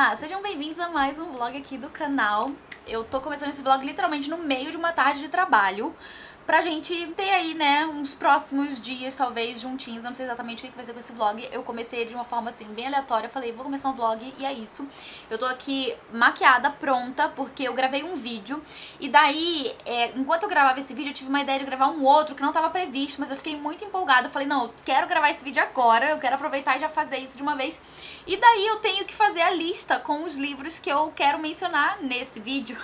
Olá, sejam bem-vindos a mais um vlog aqui do canal. Eu tô começando esse vlog literalmente no meio de uma tarde de trabalho, pra gente ter aí, né, uns próximos dias, talvez, juntinhos. Não sei exatamente o que vai ser com esse vlog. Eu comecei de uma forma, assim, bem aleatória. Falei, vou começar um vlog e é isso. Eu tô aqui maquiada, pronta, porque eu gravei um vídeo. E daí, enquanto eu gravava esse vídeo, eu tive uma ideia de gravar um outro que não tava previsto, mas eu fiquei muito empolgada. Eu falei, não, eu quero gravar esse vídeo agora, eu quero aproveitar e já fazer isso de uma vez. E daí eu tenho que fazer a lista com os livros que eu quero mencionar nesse vídeo.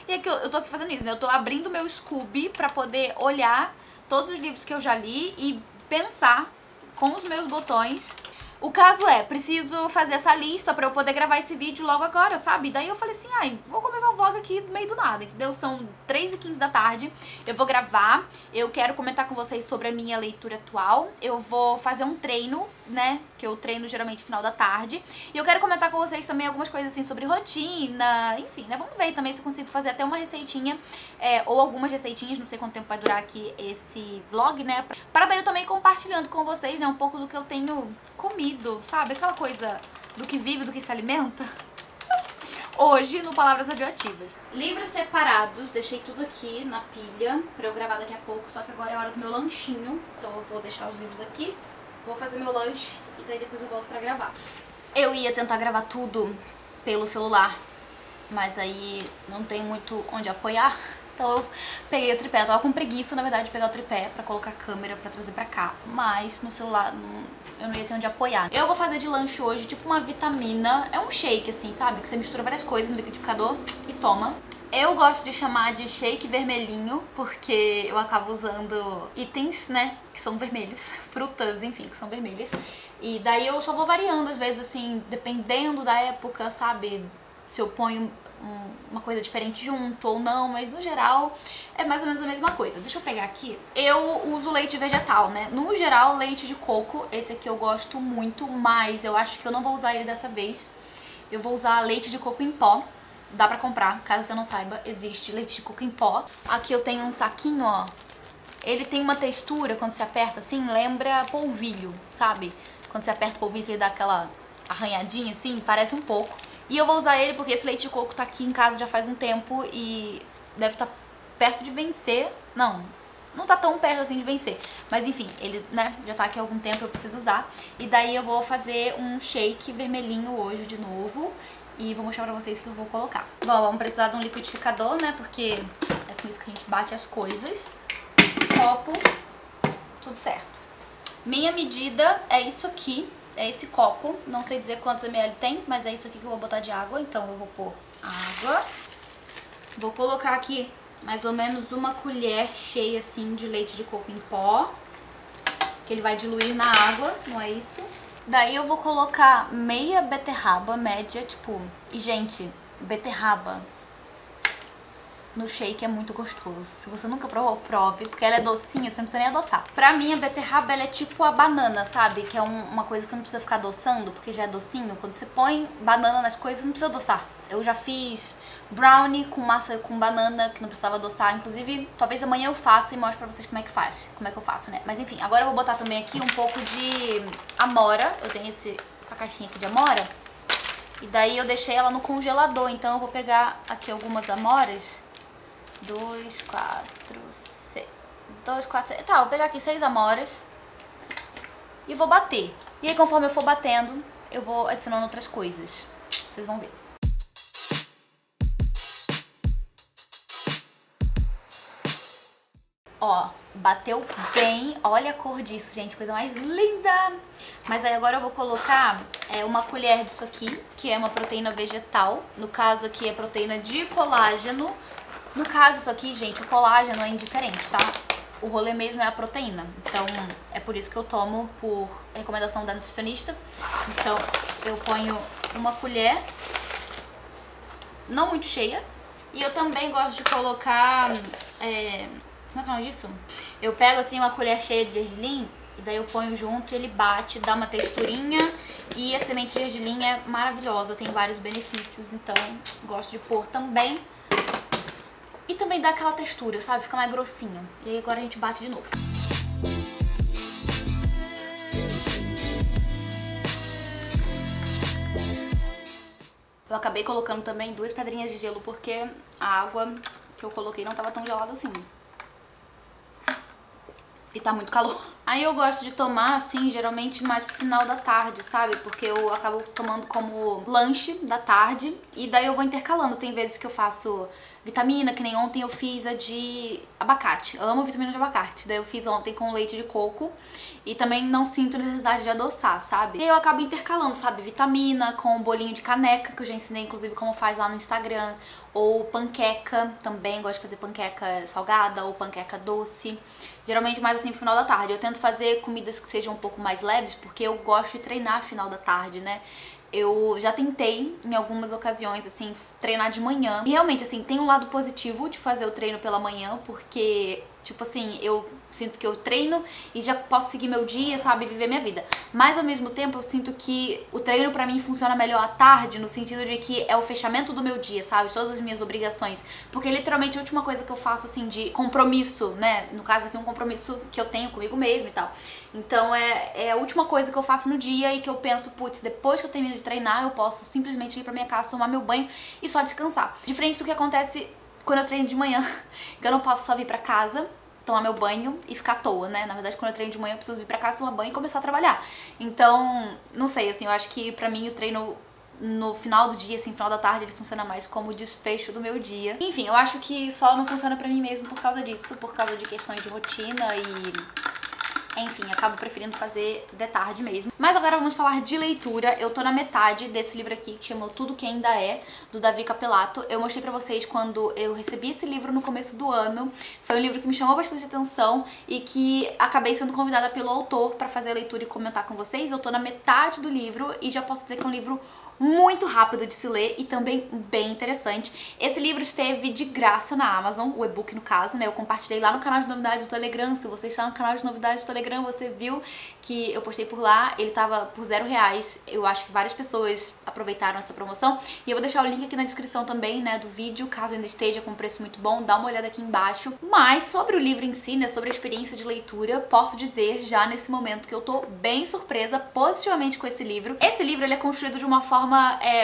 E é que eu tô aqui fazendo isso, né? Eu tô abrindo meu Scooby pra poder olhar todos os livros que eu já li e pensar com os meus botões. O caso é, preciso fazer essa lista pra eu poder gravar esse vídeo logo agora, sabe? Daí eu falei assim, ai, vou começar um vlog aqui no meio do nada, entendeu? São 3h15 da tarde, eu vou gravar, eu quero comentar com vocês sobre a minha leitura atual, eu vou fazer um treino, né, que eu treino geralmente no final da tarde, e eu quero comentar com vocês também algumas coisas assim sobre rotina, enfim, né, vamos ver também se eu consigo fazer até uma receitinha, ou algumas receitinhas, não sei quanto tempo vai durar aqui esse vlog, né, para daí eu também compartilhando com vocês, né, um pouco do que eu tenho comido, sabe? Aquela coisa do que vive, do que se alimenta. Hoje, no Palavras Radioativas. Livros separados, deixei tudo aqui na pilha pra eu gravar daqui a pouco, só que agora é hora do meu lanchinho. Então eu vou deixar os livros aqui, vou fazer meu lanche e daí depois eu volto pra gravar. Eu ia tentar gravar tudo pelo celular, mas aí não tem muito onde apoiar. Então eu peguei o tripé, eu tava com preguiça, na verdade, de pegar o tripé pra colocar a câmera pra trazer pra cá. Mas no celular eu não ia ter onde apoiar. Eu vou fazer de lanche hoje, tipo uma vitamina. É um shake, assim, sabe? Que você mistura várias coisas no liquidificador e toma. Eu gosto de chamar de shake vermelhinho, porque eu acabo usando itens, né, que são vermelhos. Frutas, enfim, que são vermelhas. E daí eu só vou variando, às vezes, assim, dependendo da época, sabe? Se eu ponho uma coisa diferente junto ou não, mas no geral é mais ou menos a mesma coisa. Deixa eu pegar aqui. Eu uso leite vegetal, né? No geral, leite de coco, esse aqui eu gosto muito, mas eu acho que eu não vou usar ele dessa vez. Eu vou usar leite de coco em pó. Dá pra comprar, caso você não saiba, existe leite de coco em pó. Aqui eu tenho um saquinho, ó. Ele tem uma textura, quando você aperta assim, lembra polvilho, sabe? Quando você aperta o polvilho, que ele dá aquela arranhadinha assim, parece um pouco. E eu vou usar ele porque esse leite de coco tá aqui em casa já faz um tempo e deve estar perto de vencer. Não tá tão perto assim de vencer. Mas enfim, ele, né, já tá aqui há algum tempo, eu preciso usar. E daí eu vou fazer um shake vermelhinho hoje de novo. E vou mostrar pra vocês o que eu vou colocar. Bom, vamos precisar de um liquidificador, né, porque é com isso que a gente bate as coisas. Copo, tudo certo. Minha medida é isso aqui. É esse copo, não sei dizer quantos ml tem, mas é isso aqui que eu vou botar de água, então eu vou pôr água. Vou colocar aqui mais ou menos uma colher cheia assim de leite de coco em pó, que ele vai diluir na água, não é isso? Daí eu vou colocar meia beterraba média, tipo... E gente, beterraba no shake é muito gostoso. Se você nunca provou, prove, porque ela é docinha, você não precisa nem adoçar. Pra mim, a beterraba, ela é tipo a banana, sabe? Que é uma coisa que você não precisa ficar adoçando, porque já é docinho. Quando você põe banana nas coisas, não precisa adoçar. Eu já fiz brownie com massa com banana, que não precisava adoçar. Inclusive, talvez amanhã eu faça e mostre pra vocês como é que faz. Como é que eu faço, né? Mas enfim, agora eu vou botar também aqui um pouco de amora. Eu tenho essa caixinha aqui de amora. E daí eu deixei ela no congelador, então eu vou pegar aqui algumas amoras. 2, 4, 6. Tá, vou pegar aqui 6 amoras e vou bater. E aí, conforme eu for batendo, eu vou adicionando outras coisas. Vocês vão ver. Ó, bateu bem. Olha a cor disso, gente. Coisa mais linda. Mas aí agora eu vou colocar uma colher disso aqui, que é uma proteína vegetal. No caso aqui é proteína de colágeno. No caso, isso aqui, gente, o colágeno é indiferente, tá? O rolê mesmo é a proteína. Então, é por isso que eu tomo por recomendação da nutricionista. Então, eu ponho uma colher, não muito cheia. E eu também gosto de colocar... como é que é o nome disso? Eu pego, assim, uma colher cheia de gergelim e daí eu ponho junto e ele bate, dá uma texturinha. E a semente de gergelim é maravilhosa, tem vários benefícios. Então, gosto de pôr também. E também dá aquela textura, sabe? Fica mais grossinho. E aí agora a gente bate de novo. Eu acabei colocando também 2 pedrinhas de gelo porque a água que eu coloquei não tava tão gelada assim. E tá muito calor. Aí eu gosto de tomar, assim, geralmente mais pro final da tarde, sabe? Porque eu acabo tomando como lanche da tarde e daí eu vou intercalando. Tem vezes que eu faço vitamina, que nem ontem eu fiz a de abacate. Eu amo vitamina de abacate. Daí eu fiz ontem com leite de coco e também não sinto necessidade de adoçar, sabe? E aí eu acabo intercalando, sabe? Vitamina com bolinho de caneca, que eu já ensinei inclusive como faz lá no Instagram. Ou panqueca, também gosto de fazer panqueca salgada ou panqueca doce. Geralmente mais assim no final da tarde. Eu tento fazer comidas que sejam um pouco mais leves, porque eu gosto de treinar final da tarde, né? Eu já tentei, em algumas ocasiões, assim, treinar de manhã. E realmente, assim, tem um lado positivo de fazer o treino pela manhã, porque, tipo assim, eu sinto que eu treino e já posso seguir meu dia, sabe, viver minha vida. Mas, ao mesmo tempo, eu sinto que o treino pra mim funciona melhor à tarde, no sentido de que é o fechamento do meu dia, sabe, todas as minhas obrigações. Porque, literalmente, a última coisa que eu faço, assim, de compromisso, né, no caso aqui, um compromisso que eu tenho comigo mesmo e tal. Então, é a última coisa que eu faço no dia e que eu penso, putz, depois que eu termino de treinar, eu posso simplesmente ir pra minha casa, tomar meu banho e só descansar. Diferente do que acontece quando eu treino de manhã, que eu não posso só vir pra casa, tomar meu banho e ficar à toa, né? Na verdade, quando eu treino de manhã, eu preciso vir pra casa, tomar banho e começar a trabalhar. Então, não sei, assim, eu acho que pra mim o treino no final do dia, assim, final da tarde, ele funciona mais como desfecho do meu dia. Enfim, eu acho que só não funciona pra mim mesmo por causa disso, por causa de questões de rotina e... enfim, acabo preferindo fazer de tarde mesmo. Mas agora vamos falar de leitura. Eu tô na metade desse livro aqui, que chama Tudo Que Ainda É, do Davi Capelato. Eu mostrei pra vocês quando eu recebi esse livro no começo do ano. Foi um livro que me chamou bastante atenção e que acabei sendo convidada pelo autor pra fazer a leitura e comentar com vocês. Eu tô na metade do livro e já posso dizer que é um livro muito rápido de se ler e também bem interessante. Esse livro esteve de graça na Amazon, o e-book no caso, né? Eu compartilhei lá no canal de novidades do Telegram. Se você está no canal de novidades do Telegram, você viu que eu postei por lá. Ele tava por R$0. Eu acho que várias pessoas aproveitaram essa promoção. E eu vou deixar o link aqui na descrição também, né, do vídeo, caso ainda esteja com preço muito bom. Dá uma olhada aqui embaixo. Mas sobre o livro em si, né, sobre a experiência de leitura, posso dizer já nesse momento que eu tô bem surpresa positivamente com esse livro. Esse livro, ele é construído de uma forma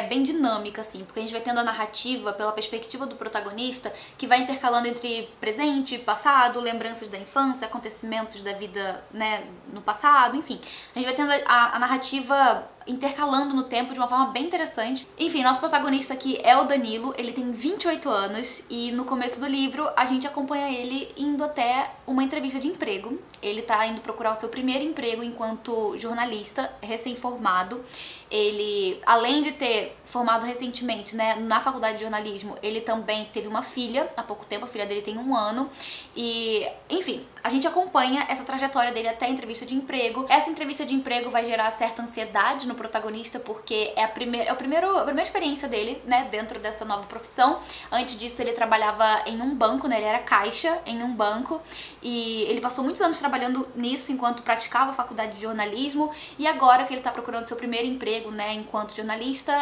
bem dinâmica, assim, porque a gente vai tendo a narrativa pela perspectiva do protagonista, que vai intercalando entre presente, passado, lembranças da infância, acontecimentos da vida, né, no passado, enfim. A gente vai tendo a narrativa intercalando no tempo de uma forma bem interessante. Enfim, nosso protagonista aqui é o Danilo, ele tem 28 anos e no começo do livro a gente acompanha ele indo até uma entrevista de emprego. Ele tá indo procurar o seu primeiro emprego enquanto jornalista, recém-formado. Ele, além de ter formado recentemente, né, na faculdade de jornalismo, ele também teve uma filha há pouco tempo, a filha dele tem 1 ano. E, enfim, a gente acompanha essa trajetória dele até a entrevista de emprego. Essa entrevista de emprego vai gerar certa ansiedade no protagonista, porque é a primeira experiência dele, né, dentro dessa nova profissão. Antes disso, ele trabalhava em um banco, né, ele era caixa em um banco, e ele passou muitos anos trabalhando nisso enquanto praticava a faculdade de jornalismo, e agora que ele tá procurando seu primeiro emprego, né, enquanto jornalista,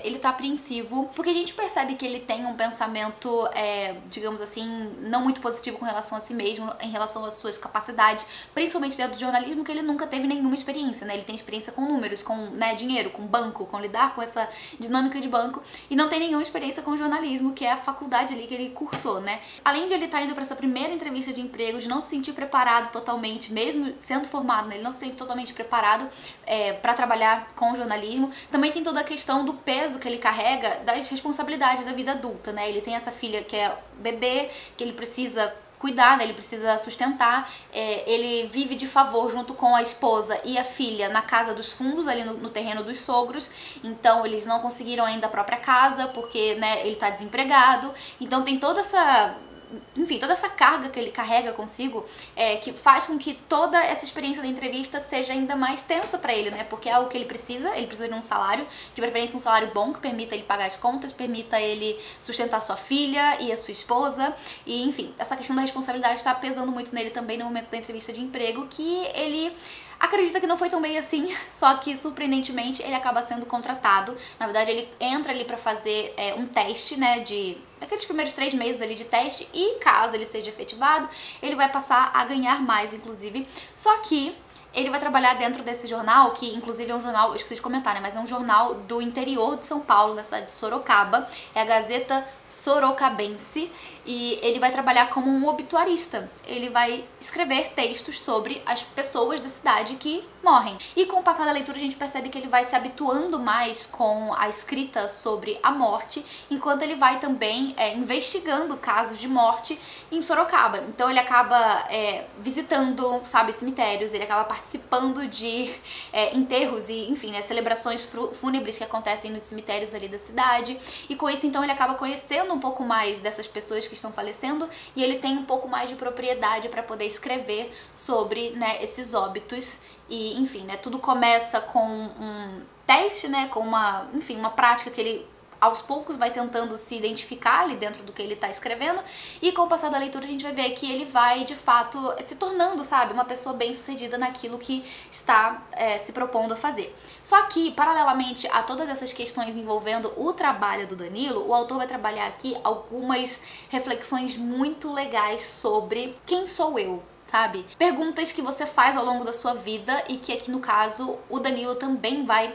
ele tá apreensivo, porque a gente percebe que ele tem um pensamento, digamos assim, não muito positivo com relação a si mesmo, em relação às suas capacidades, principalmente dentro do jornalismo, que ele nunca teve nenhuma experiência, né, ele tem experiência com números, com, né, dinheiro, com banco, com lidar com essa dinâmica de banco, e não tem nenhuma experiência com jornalismo, que é a faculdade ali que ele cursou, né. Além de ele estar indo pra essa primeira entrevista de emprego, de não se sentir preparado totalmente, mesmo sendo formado, né, ele não se sente totalmente preparado pra trabalhar com jornalismo, também tem toda a questão do peso que ele carrega das responsabilidades da vida adulta, né, ele tem essa filha que é bebê, que ele precisa cuidar, né? Ele precisa sustentar, ele vive de favor junto com a esposa e a filha na casa dos fundos, ali no terreno dos sogros, então eles não conseguiram ainda a própria casa, porque, né, ele tá desempregado, então tem toda essa... enfim, toda essa carga que ele carrega consigo, que faz com que toda essa experiência da entrevista seja ainda mais tensa pra ele, né? Porque é algo que ele precisa de um salário, de preferência um salário bom, que permita ele pagar as contas, permita ele sustentar sua filha e a sua esposa, e enfim, essa questão da responsabilidade tá pesando muito nele também no momento da entrevista de emprego, que ele acredita que não foi tão bem assim, só que surpreendentemente ele acaba sendo contratado. Na verdade, ele entra ali pra fazer um teste, né, de aqueles primeiros 3 meses ali de teste, e caso ele seja efetivado, ele vai passar a ganhar mais, inclusive. Só que Ele vai trabalhar dentro desse jornal, que inclusive é um jornal, eu esqueci de comentar, né, mas é um jornal do interior de São Paulo, na cidade de Sorocaba, é a Gazeta Sorocabense, e ele vai trabalhar como um obituarista. Ele vai escrever textos sobre as pessoas da cidade que morrem. E com o passar da leitura a gente percebe que ele vai se habituando mais com a escrita sobre a morte, enquanto ele vai também investigando casos de morte em Sorocaba. Então ele acaba visitando, sabe, cemitérios, ele acaba participando de enterros e, enfim, né, celebrações fúnebres que acontecem nos cemitérios ali da cidade. E com isso, então, ele acaba conhecendo um pouco mais dessas pessoas que estão falecendo e ele tem um pouco mais de propriedade para poder escrever sobre, né, esses óbitos. E, enfim, né, tudo começa com um teste, né, com uma prática que ele aos poucos vai tentando se identificar ali dentro do que ele tá escrevendo, e com o passar da leitura a gente vai ver que ele vai, de fato, se tornando, sabe, uma pessoa bem-sucedida naquilo que está se propondo a fazer. Só que, paralelamente a todas essas questões envolvendo o trabalho do Danilo, o autor vai trabalhar aqui algumas reflexões muito legais sobre quem sou eu, sabe? Perguntas que você faz ao longo da sua vida e que aqui no caso o Danilo também vai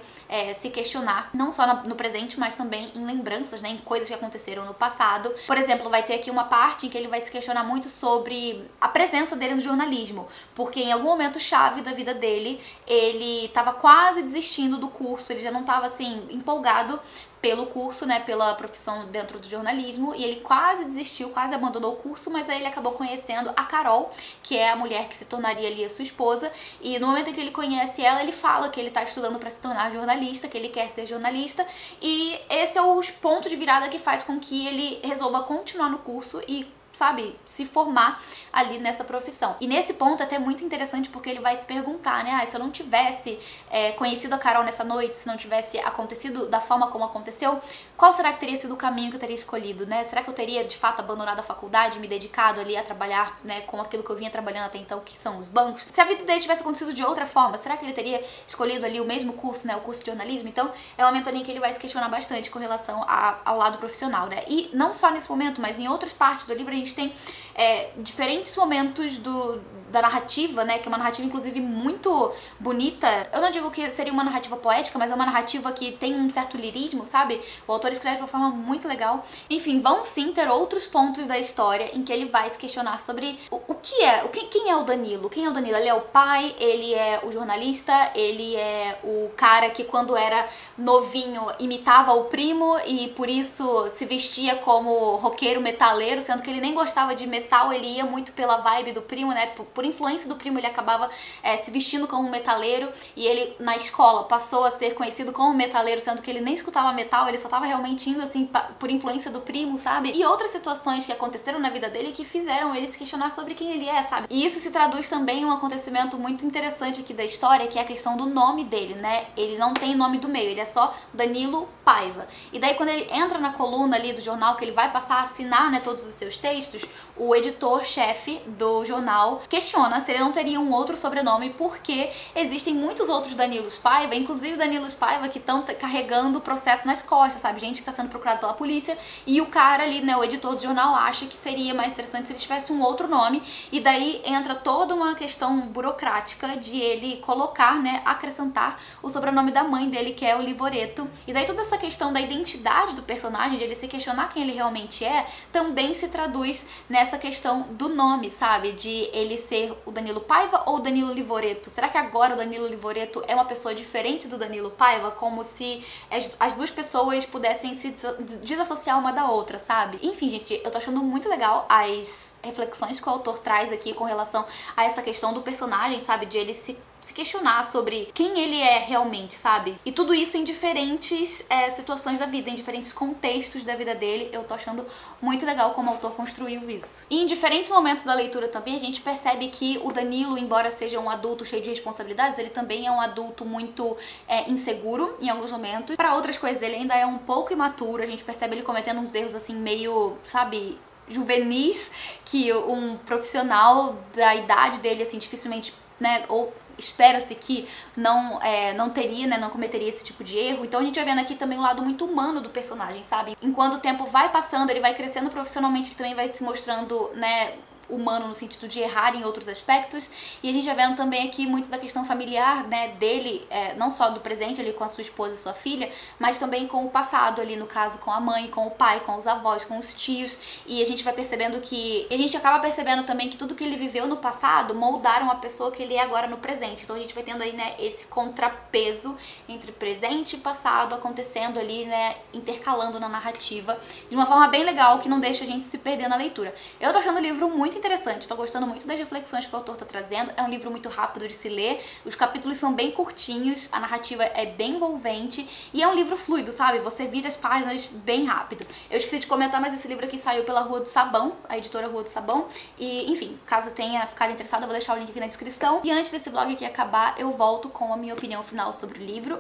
se questionar, não só no presente, mas também em lembranças, né, em coisas que aconteceram no passado. Por exemplo, vai ter aqui uma parte em que ele vai se questionar muito sobre a presença dele no jornalismo, porque em algum momento chave da vida dele, ele estava quase desistindo do curso, ele já não estava assim empolgado pelo curso, né, pela profissão dentro do jornalismo, e ele quase desistiu, quase abandonou o curso, mas aí ele acabou conhecendo a Carol, que é a mulher que se tornaria ali a sua esposa, e no momento em que ele conhece ela, ele fala que ele tá estudando para se tornar jornalista, que ele quer ser jornalista, e esse é o ponto de virada que faz com que ele resolva continuar no curso e, sabe, se formar ali nessa profissão. E nesse ponto é até muito interessante porque ele vai se perguntar, né, se eu não tivesse conhecido a Carol nessa noite, se não tivesse acontecido da forma como aconteceu, qual será que teria sido o caminho que eu teria escolhido, né? Será que eu teria, de fato, abandonado a faculdade, me dedicado ali a trabalhar, né, com aquilo que eu vinha trabalhando até então, que são os bancos? Se a vida dele tivesse acontecido de outra forma, será que ele teria escolhido ali o mesmo curso, né, o curso de jornalismo? Então, é um momento ali em que ele vai se questionar bastante com relação ao lado profissional, né? E não só nesse momento, mas em outras partes do livro a gente tem diferentes momentos da narrativa, né, que é uma narrativa inclusive muito bonita. Eu não digo que seria uma narrativa poética, mas é uma narrativa que tem um certo lirismo, sabe? O autor escreve de uma forma muito legal. Enfim, vão sim ter outros pontos da história em que ele vai se questionar sobre quem é o Danilo? Quem é o Danilo? Ele é o pai, ele é o jornalista, ele é o cara que quando era novinho imitava o primo e por isso se vestia como roqueiro metaleiro, sendo que ele nem gostava de metal, ele ia muito pela vibe do primo, né? Por influência do primo ele acabava se vestindo como um metaleiro, e ele na escola passou a ser conhecido como metaleiro, sendo que ele nem escutava metal, ele só tava realmente indo assim por influência do primo, sabe? E outras situações que aconteceram na vida dele que fizeram ele se questionar sobre quem ele é, sabe? E isso se traduz também em um acontecimento muito interessante aqui da história, que é a questão do nome dele, né? Ele não tem nome do meio, ele é só Danilo Paiva. E daí quando ele entra na coluna ali do jornal, que ele vai passar a assinar, né, todos os seus textos, o editor-chefe do jornal questiona se ele não teria um outro sobrenome, porque existem muitos outros Danilos Paiva, inclusive Danilos Paiva que estão carregando o processo nas costas, sabe? Gente que está sendo procurado pela polícia, e o cara ali, né, o editor do jornal, acha que seria mais interessante se ele tivesse um outro nome, e daí entra toda uma questão burocrática de ele colocar, né, acrescentar o sobrenome da mãe dele, que é o Livoreto. E daí toda essa questão da identidade do personagem, de ele se questionar quem ele realmente é, também se traduz nessa questão do nome, sabe? De ele ser o Danilo Paiva ou o Danilo Livoreto. Será que agora o Danilo Livoreto é uma pessoa diferente do Danilo Paiva? Como se as duas pessoas pudessem se desassociar uma da outra, sabe? Enfim, gente, eu tô achando muito legal as reflexões que o autor traz aqui com relação a essa questão do personagem, sabe? De ele se questionar sobre quem ele é realmente, sabe? E tudo isso em diferentes situações da vida, em diferentes contextos da vida dele. Eu tô achando muito legal como o autor construiu isso. E em diferentes momentos da leitura também a gente percebe que o Danilo, embora seja um adulto cheio de responsabilidades, ele também é um adulto muito inseguro em alguns momentos. Para outras coisas ele ainda é um pouco imaturo, a gente percebe ele cometendo uns erros assim meio, sabe, juvenis, que um profissional da idade dele assim dificilmente, né, ou espera-se que não teria, né, não cometeria esse tipo de erro. Então a gente vai vendo aqui também o lado muito humano do personagem, sabe? Enquanto o tempo vai passando, ele vai crescendo profissionalmente, ele também vai se mostrando, né, humano no sentido de errar em outros aspectos. E a gente vai vendo também aqui muito da questão familiar, né, dele, não só do presente ali com a sua esposa e sua filha, mas também com o passado ali, no caso, com a mãe, com o pai, com os avós, com os tios. E a gente vai percebendo que... E a gente acaba percebendo também que tudo que ele viveu no passado moldaram a pessoa que ele é agora no presente. Então a gente vai tendo aí, né, esse contrapeso entre presente e passado acontecendo ali, né, intercalando na narrativa de uma forma bem legal que não deixa a gente se perder na leitura. Eu tô achando o livro muito interessante, tô gostando muito das reflexões que o autor tá trazendo. É um livro muito rápido de se ler, os capítulos são bem curtinhos, a narrativa é bem envolvente e é um livro fluido, sabe? Você vira as páginas bem rápido. Eu esqueci de comentar, mas esse livro aqui saiu pela Rua do Sabão, a editora Rua do Sabão. E, enfim, caso tenha ficado interessado, eu vou deixar o link aqui na descrição. E antes desse vlog aqui acabar, eu volto com a minha opinião final sobre o livro.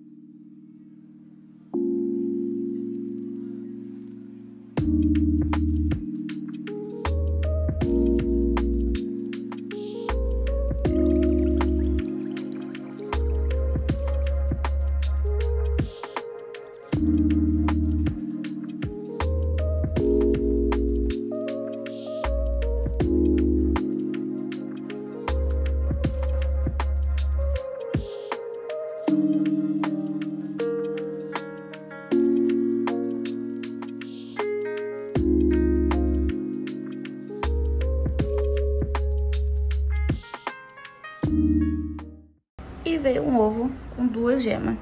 E veio um ovo com 2 gemas.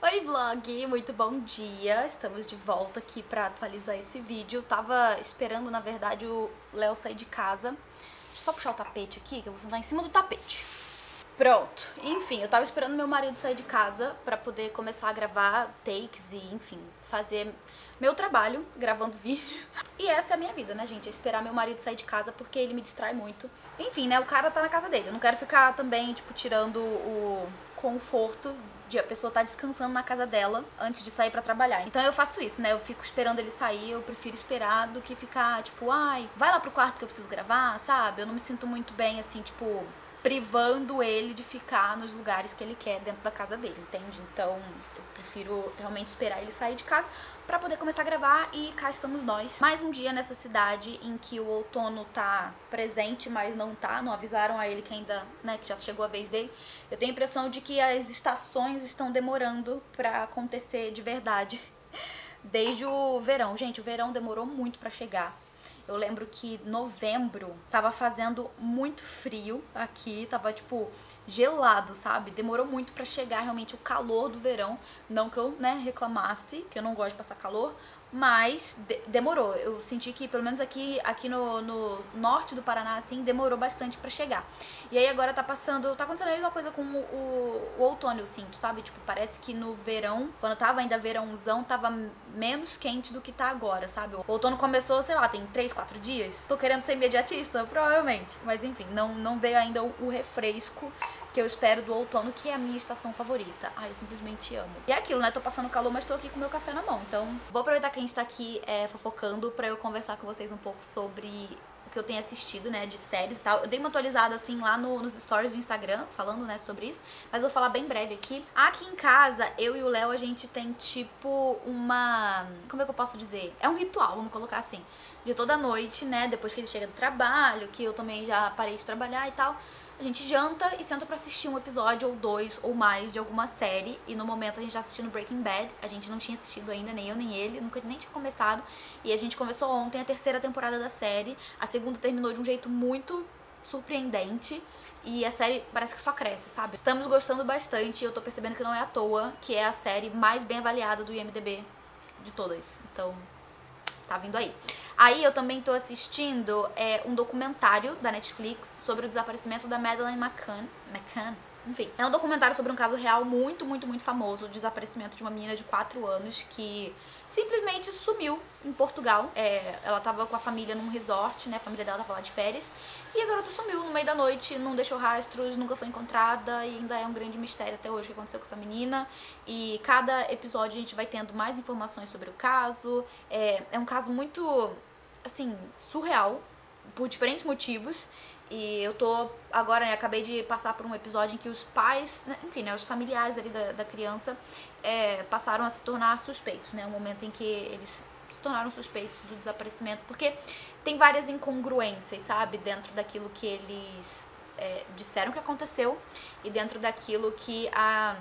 Oi vlog, muito bom dia, estamos de volta aqui pra atualizar esse vídeo. Eu tava esperando, na verdade, o Léo sair de casa. Deixa eu só puxar o tapete aqui, que eu vou sentar em cima do tapete. Pronto, enfim, eu tava esperando meu marido sair de casa pra poder começar a gravar takes e, enfim, fazer meu trabalho gravando vídeo. E essa é a minha vida, né, gente? É esperar meu marido sair de casa porque ele me distrai muito. Enfim, né, o cara tá na casa dele. Eu não quero ficar também, tipo, tirando o conforto de a pessoa tá descansando na casa dela antes de sair pra trabalhar. Então eu faço isso, né? Eu fico esperando ele sair, eu prefiro esperar do que ficar, tipo, ai, vai lá pro quarto que eu preciso gravar, sabe? Eu não me sinto muito bem, assim, tipo, privando ele de ficar nos lugares que ele quer dentro da casa dele, entende? Então eu prefiro realmente esperar ele sair de casa pra poder começar a gravar e cá estamos nós. Mais um dia nessa cidade em que o outono tá presente, mas não tá, não avisaram a ele que ainda, né, que já chegou a vez dele. Eu tenho a impressão de que as estações estão demorando pra acontecer de verdade desde o verão. Gente, o verão demorou muito pra chegar. Eu lembro que novembro tava fazendo muito frio aqui, tava tipo gelado, sabe? Demorou muito pra chegar realmente o calor do verão. Não que eu, né, reclamasse, que eu não gosto de passar calor, mas demorou. Eu senti que, pelo menos aqui no norte do Paraná, assim, demorou bastante pra chegar. E aí agora tá acontecendo a mesma coisa com o outono, eu sinto, sabe? Tipo, parece que no verão, quando tava ainda verãozão, tava menos quente do que tá agora, sabe? O outono começou, sei lá, tem 3, 4 dias. Tô querendo ser imediatista, provavelmente. Mas enfim, não veio ainda o refresco que eu espero do outono, que é a minha estação favorita. Ai, eu simplesmente amo. E é aquilo, né? Tô passando calor, mas tô aqui com meu café na mão. Então, vou aproveitar que a gente tá aqui fofocando pra eu conversar com vocês um pouco sobre o que eu tenho assistido, né, de séries e tal. Eu dei uma atualizada, assim, lá nos stories do Instagram, falando, né, sobre isso. Mas vou falar bem breve aqui. Aqui em casa, eu e o Léo, a gente tem, tipo, uma... Como é que eu posso dizer? É um ritual, vamos colocar assim. De toda noite, né, depois que ele chega do trabalho, que eu também já parei de trabalhar e tal... A gente janta e senta pra assistir um episódio ou 2 ou mais de alguma série. E no momento a gente tá assistindo Breaking Bad. A gente não tinha assistido ainda, nem eu nem ele, nunca nem tinha começado. E a gente começou ontem a 3ª temporada da série. A 2ª terminou de um jeito muito surpreendente. E a série parece que só cresce, sabe? Estamos gostando bastante e eu tô percebendo que não é à toa que é a série mais bem avaliada do IMDb de todas. Então... tá vindo aí. Aí eu também tô assistindo um documentário da Netflix sobre o desaparecimento da Madeleine McCann. Enfim, é um documentário sobre um caso real muito, muito, muito famoso, o desaparecimento de uma menina de 4 anos que simplesmente sumiu em Portugal. Ela tava com a família num resort, né, a família dela tava lá de férias, e a garota sumiu no meio da noite, não deixou rastros, nunca foi encontrada, e ainda é um grande mistério até hoje o que aconteceu com essa menina. E cada episódio a gente vai tendo mais informações sobre o caso. É um caso muito, assim, surreal, por diferentes motivos. E eu tô agora, né, acabei de passar por um episódio em que os pais, enfim, né, os familiares ali da criança passaram a se tornar suspeitos, né, um momento em que eles se tornaram suspeitos do desaparecimento, porque tem várias incongruências, sabe, dentro daquilo que eles disseram que aconteceu e dentro daquilo que a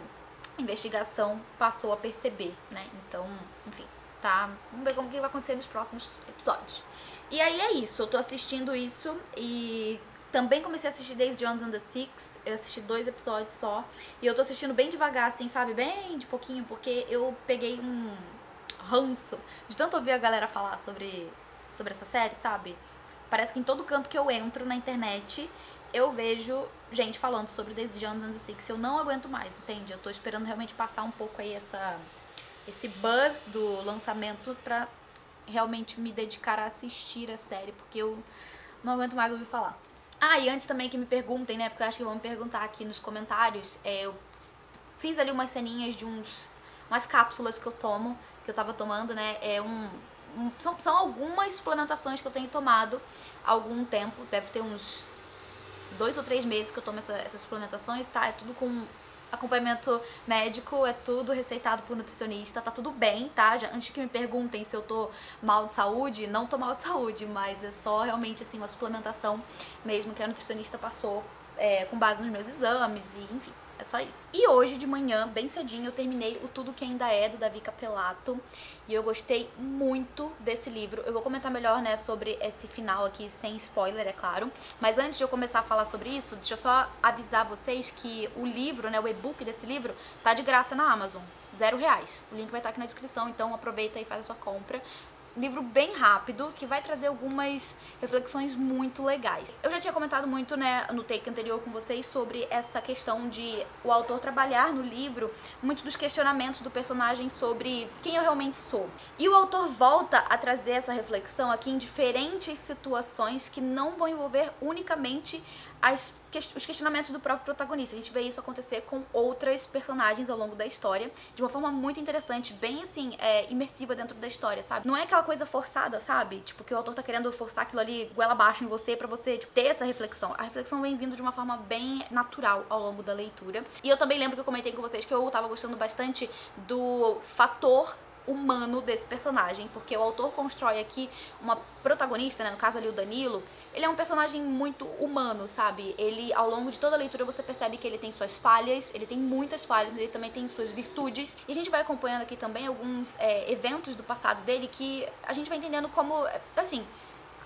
investigação passou a perceber, né, então, enfim, tá, vamos ver como que vai acontecer nos próximos episódios. E aí é isso, eu tô assistindo isso e também comecei a assistir Daisy Jones and the Six. Eu assisti 2 episódios só. E eu tô assistindo bem devagar, assim, sabe? Bem de pouquinho, porque eu peguei um ranço de tanto ouvir a galera falar sobre essa série, sabe? Parece que em todo canto que eu entro na internet, eu vejo gente falando sobre Daisy Jones and the Six. Eu não aguento mais, entende? Eu tô esperando realmente passar um pouco aí esse buzz do lançamento pra realmente me dedicar a assistir a série, porque eu não aguento mais ouvir falar. Ah, e antes também que me perguntem, né, porque eu acho que vão me perguntar aqui nos comentários, eu fiz ali umas ceninhas de umas cápsulas que eu tomo, que eu tava tomando, né, são algumas suplementações que eu tenho tomado há algum tempo, deve ter uns 2 ou 3 meses que eu tomo essas suplementações, tá, é tudo com acompanhamento médico, é tudo receitado por nutricionista, tá tudo bem, tá? Antes que me perguntem se eu tô mal de saúde, não tô mal de saúde, mas é só realmente, assim, uma suplementação mesmo que a nutricionista passou com base nos meus exames e, enfim, é só isso. E hoje de manhã, bem cedinho, eu terminei o Tudo Que Ainda É, do Davi Capelato, e eu gostei muito desse livro. Eu vou comentar melhor, né, sobre esse final aqui, sem spoiler, é claro. Mas antes de eu começar a falar sobre isso, deixa eu só avisar vocês que o livro, né, o e-book desse livro, tá de graça na Amazon, R$0. O link vai estar aqui na descrição, então aproveita e faz a sua compra. Livro bem rápido, que vai trazer algumas reflexões muito legais. Eu já tinha comentado muito, né, no take anterior com vocês sobre essa questão de o autor trabalhar no livro muito dos questionamentos do personagem sobre quem eu realmente sou. E o autor volta a trazer essa reflexão aqui em diferentes situações que não vão envolver unicamente os questionamentos do próprio protagonista. A gente vê isso acontecer com outras personagens ao longo da história, de uma forma muito interessante, bem assim, imersiva dentro da história, sabe? Não é aquela coisa forçada, sabe? Tipo, que o autor tá querendo forçar aquilo ali goela abaixo em você pra você, tipo, ter essa reflexão. A reflexão vem vindo de uma forma bem natural ao longo da leitura. E eu também lembro que eu comentei com vocês que eu tava gostando bastante do fator humano desse personagem, porque o autor constrói aqui uma protagonista, né, no caso ali o Danilo, ele é um personagem muito humano, sabe? Ele, ao longo de toda a leitura, você percebe que ele tem suas falhas, ele tem muitas falhas, mas ele também tem suas virtudes, e a gente vai acompanhando aqui também alguns eventos do passado dele que a gente vai entendendo como, assim,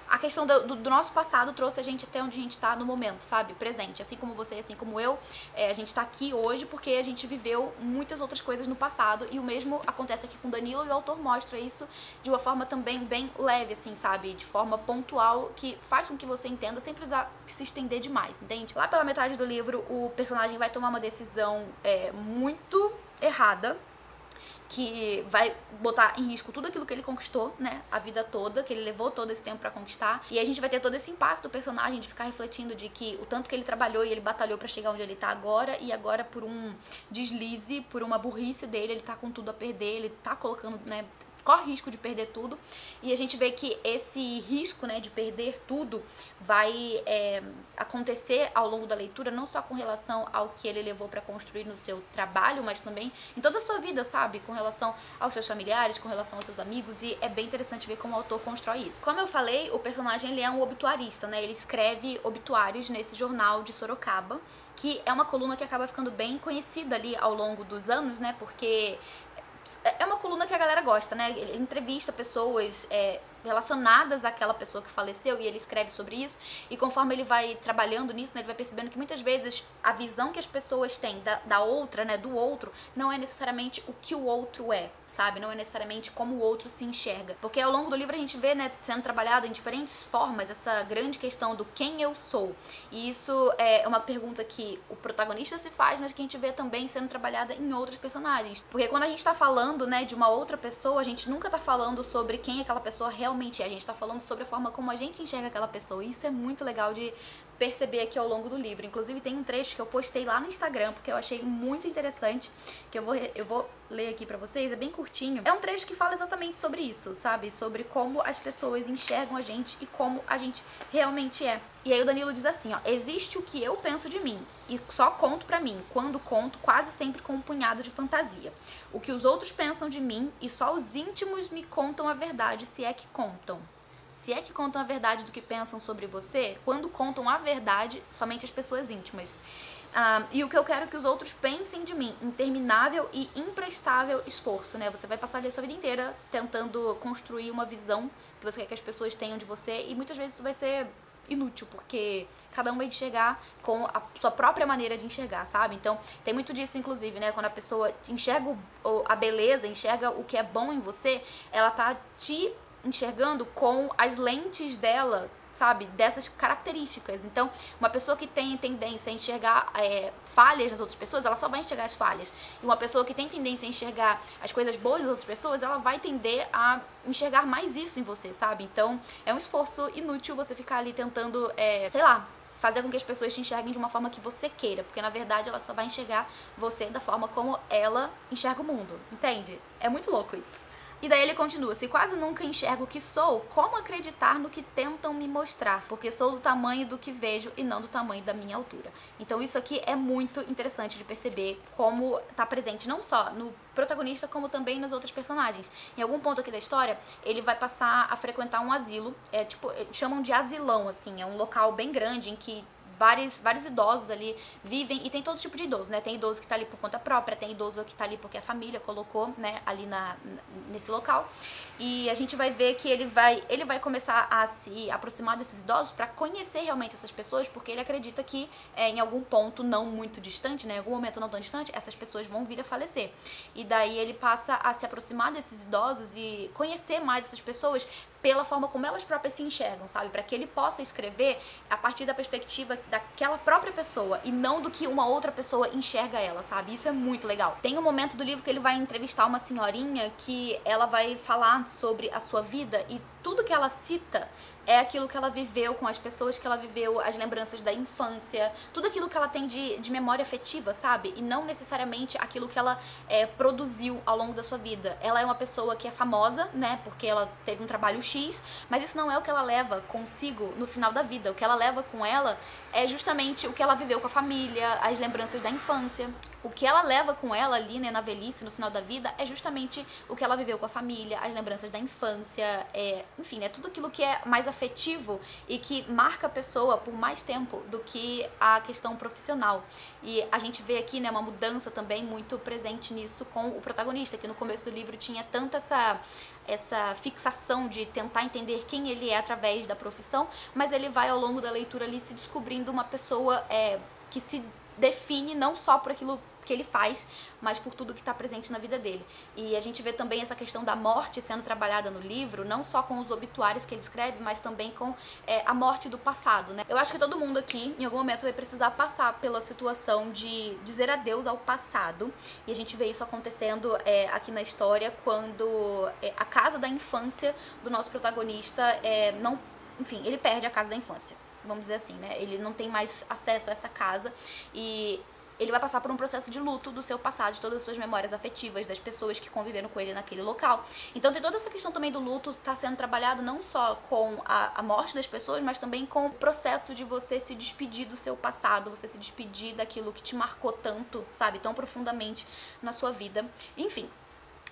a questão do nosso passado trouxe a gente até onde a gente tá no momento, sabe? Presente. Assim como você, assim como eu, a gente tá aqui hoje porque a gente viveu muitas outras coisas no passado, e o mesmo acontece aqui com Danilo, e o autor mostra isso de uma forma também bem leve, assim, sabe? De forma pontual, que faz com que você entenda sem precisar se estender demais, entende? Lá pela metade do livro, o personagem vai tomar uma decisão muito errada, que vai botar em risco tudo aquilo que ele conquistou, né, a vida toda, que ele levou todo esse tempo pra conquistar. E a gente vai ter todo esse impasse do personagem de ficar refletindo de que o tanto que ele trabalhou e ele batalhou pra chegar onde ele tá agora, e agora por um deslize, por uma burrice dele, ele tá com tudo a perder, ele tá colocando, né, corre risco de perder tudo, e a gente vê que esse risco, né, de perder tudo vai acontecer ao longo da leitura, não só com relação ao que ele levou para construir no seu trabalho, mas também em toda a sua vida, sabe? Com relação aos seus familiares, com relação aos seus amigos, e é bem interessante ver como o autor constrói isso. Como eu falei, o personagem, ele é um obituarista, né? Ele escreve obituários nesse jornal de Sorocaba, que é uma coluna que acaba ficando bem conhecida ali ao longo dos anos, né? Porque é uma coluna que a galera gosta, né? Ele entrevista pessoas relacionadas àquela pessoa que faleceu, e ele escreve sobre isso, e conforme ele vai trabalhando nisso, né, ele vai percebendo que muitas vezes a visão que as pessoas têm da outra, né, do outro, não é necessariamente o que o outro é, sabe? Não é necessariamente como o outro se enxerga. Porque ao longo do livro a gente vê, né, sendo trabalhado em diferentes formas essa grande questão do quem eu sou. E isso é uma pergunta que o protagonista se faz, mas que a gente vê também sendo trabalhada em outros personagens. Porque quando a gente tá falando, né, de uma outra pessoa, a gente nunca tá falando sobre quem aquela pessoa realmente é. A gente tá falando sobre a forma como a gente enxerga aquela pessoa. E isso é muito legal de perceber aqui ao longo do livro. Inclusive tem um trecho que eu postei lá no Instagram, porque eu achei muito interessante, que eu vou ler aqui pra vocês, é bem curtinho. É um trecho que fala exatamente sobre isso, sabe? Sobre como as pessoas enxergam a gente e como a gente realmente é. E aí o Danilo diz assim, ó: existe o que eu penso de mim, e só conto pra mim, quando conto, quase sempre com um punhado de fantasia. O que os outros pensam de mim, e só os íntimos me contam a verdade, se é que contam. Se é que contam a verdade do que pensam sobre você, quando contam a verdade, somente as pessoas íntimas. E o que eu quero que os outros pensem de mim, interminável e imprestável esforço, né? Você vai passar ali a sua vida inteira tentando construir uma visão que você quer que as pessoas tenham de você, e muitas vezes isso vai ser inútil, porque cada um vai enxergar com a sua própria maneira de enxergar, sabe? Então, tem muito disso, inclusive, né? Quando a pessoa enxerga a beleza, enxerga o que é bom em você, ela tá te enxergando com as lentes dela, sabe, dessas características. Então, uma pessoa que tem tendência a enxergar falhas nas outras pessoas, ela só vai enxergar as falhas. E uma pessoa que tem tendência a enxergar as coisas boas das outras pessoas, ela vai tender a enxergar mais isso em você, sabe? Então, é um esforço inútil você ficar ali tentando, sei lá, fazer com que as pessoas te enxerguem de uma forma que você queira, porque na verdade ela só vai enxergar você da forma como ela enxerga o mundo, entende? É muito louco isso. E daí ele continua: se quase nunca enxergo o que sou, como acreditar no que tentam me mostrar? Porque sou do tamanho do que vejo e não do tamanho da minha altura. Então isso aqui é muito interessante de perceber como tá presente não só no protagonista, como também nas outras personagens. Em algum ponto aqui da história, ele vai passar a frequentar um asilo, chamam de asilão, assim, é um local bem grande em que vários idosos ali vivem, e tem todo tipo de idoso, né? Tem idoso que tá ali por conta própria, tem idoso que tá ali porque a família colocou, né, ali nesse local. E a gente vai ver que ele vai começar a se aproximar desses idosos para conhecer realmente essas pessoas, porque ele acredita que em algum ponto não muito distante, né, em algum momento não tão distante, essas pessoas vão vir a falecer. E daí ele passa a se aproximar desses idosos e conhecer mais essas pessoas pela forma como elas próprias se enxergam, sabe? Para que ele possa escrever a partir da perspectiva daquela própria pessoa e não do que uma outra pessoa enxerga ela, sabe? Isso é muito legal. Tem um momento do livro que ele vai entrevistar uma senhorinha que ela vai falar sobre a sua vida, e tudo que ela cita é aquilo que ela viveu com as pessoas que ela viveu, as lembranças da infância, tudo aquilo que ela tem de memória afetiva, sabe? E não necessariamente aquilo que ela produziu ao longo da sua vida. Ela é uma pessoa que é famosa, né? Porque ela teve um trabalho X, mas isso não é o que ela leva consigo no final da vida. O que ela leva com ela é justamente o que ela viveu com a família, as lembranças da infância. O que ela leva com ela ali, né, na velhice, no final da vida, é justamente o que ela viveu com a família, as lembranças da infância, enfim, né, tudo aquilo que é mais afetivo e que marca a pessoa por mais tempo do que a questão profissional. E a gente vê aqui, né, uma mudança também muito presente nisso com o protagonista, que no começo do livro tinha tanto essa fixação de tentar entender quem ele é através da profissão, mas ele vai ao longo da leitura ali se descobrindo uma pessoa que se define não só por aquilo que ele faz, mas por tudo que está presente na vida dele. E a gente vê também essa questão da morte sendo trabalhada no livro, não só com os obituários que ele escreve, mas também com a morte do passado, né? Eu acho que todo mundo aqui, em algum momento, vai precisar passar pela situação de dizer adeus ao passado, e a gente vê isso acontecendo aqui na história, quando a casa da infância do nosso protagonista enfim, ele perde a casa da infância, vamos dizer assim, né? Ele não tem mais acesso a essa casa, e ele vai passar por um processo de luto do seu passado, de todas as suas memórias afetivas, das pessoas que conviveram com ele naquele local. Então tem toda essa questão também do luto que está sendo trabalhado não só com a morte das pessoas, mas também com o processo de você se despedir do seu passado, você se despedir daquilo que te marcou tanto, sabe, tão profundamente na sua vida. Enfim,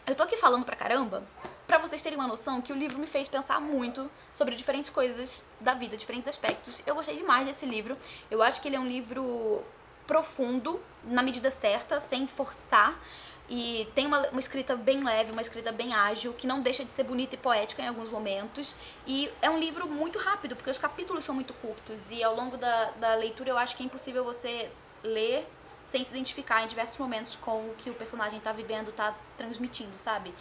eu tô aqui falando pra caramba pra vocês terem uma noção que o livro me fez pensar muito sobre diferentes coisas da vida, diferentes aspectos. Eu gostei demais desse livro. Eu acho que ele é um livro profundo, na medida certa, sem forçar, E tem uma escrita bem leve, uma escrita bem ágil, que não deixa de ser bonita e poética em alguns momentos. E é um livro muito rápido, porque os capítulos são muito curtos. E ao longo da leitura eu acho que é impossível você ler sem se identificar em diversos momentos com o que o personagem tá vivendo, tá transmitindo, sabe?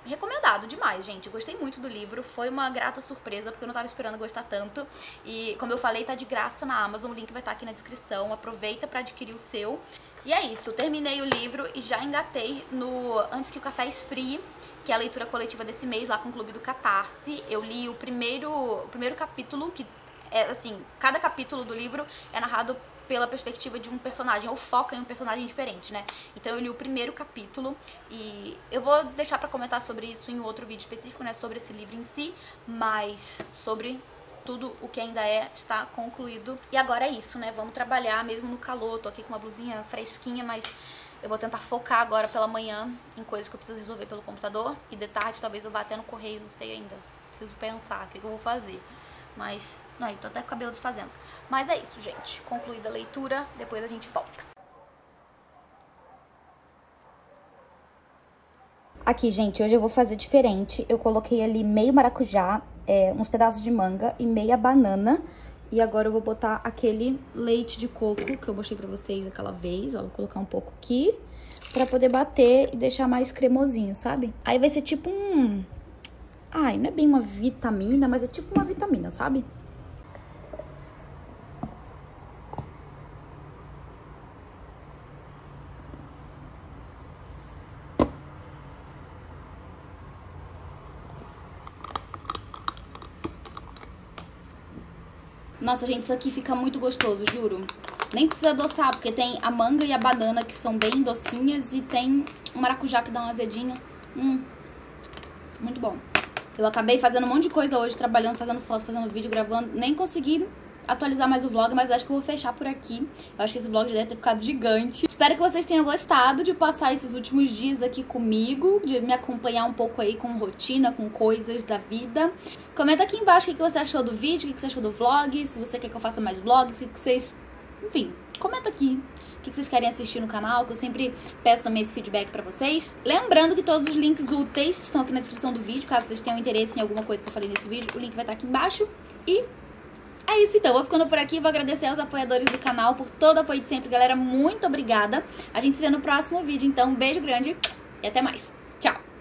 Recomendado demais, gente. Eu gostei muito do livro, foi uma grata surpresa, porque eu não tava esperando gostar tanto. E como eu falei, tá de graça na Amazon, o link vai estar aqui na descrição. Aproveita pra adquirir o seu. E é isso, terminei o livro e já engatei no Antes que o Café Esfrie, que é a leitura coletiva desse mês lá com o Clube do Catarse. Eu li o primeiro capítulo, que é assim, cada capítulo do livro é narrado pela perspectiva de um personagem, ou foca em um personagem diferente, né? Então eu li o primeiro capítulo e eu vou deixar pra comentar sobre isso em outro vídeo específico, né? Sobre esse livro em si, mas sobre tudo o que ainda está concluído. E agora é isso, né? Vamos trabalhar mesmo no calor. Tô aqui com uma blusinha fresquinha, mas eu vou tentar focar agora pela manhã em coisas que eu preciso resolver pelo computador. E de tarde talvez eu vá até no correio, não sei ainda. Preciso pensar o que eu vou fazer. Mas, não, eu tô até com o cabelo desfazendo. Mas é isso, gente. Concluída a leitura, depois a gente volta. Aqui, gente, hoje eu vou fazer diferente. Eu coloquei ali meio maracujá, uns pedaços de manga e meia banana. E agora eu vou botar aquele leite de coco que eu mostrei pra vocês aquela vez. Ó, vou colocar um pouco aqui pra poder bater e deixar mais cremosinho, sabe? Aí vai ser tipo um... Ai, não é bem uma vitamina, mas é tipo uma vitamina, sabe? Nossa, gente, isso aqui fica muito gostoso, juro. Nem precisa adoçar, porque tem a manga e a banana que são bem docinhas e tem o maracujá que dá um azedinho. Muito bom. Eu acabei fazendo um monte de coisa hoje, trabalhando, fazendo foto, fazendo vídeo, gravando. Nem consegui atualizar mais o vlog, mas acho que eu vou fechar por aqui. Eu acho que esse vlog já deve ter ficado gigante. Espero que vocês tenham gostado de passar esses últimos dias aqui comigo, de me acompanhar um pouco aí com rotina, com coisas da vida. Comenta aqui embaixo o que você achou do vídeo, o que você achou do vlog, se você quer que eu faça mais vlogs, o que vocês... Enfim, comenta aqui o que vocês querem assistir no canal, que eu sempre peço também esse feedback pra vocês. Lembrando que todos os links úteis estão aqui na descrição do vídeo, caso vocês tenham interesse em alguma coisa que eu falei nesse vídeo, o link vai estar aqui embaixo. E é isso então, vou ficando por aqui, vou agradecer aos apoiadores do canal por todo o apoio de sempre, galera, muito obrigada. A gente se vê no próximo vídeo, então um beijo grande e até mais. Tchau!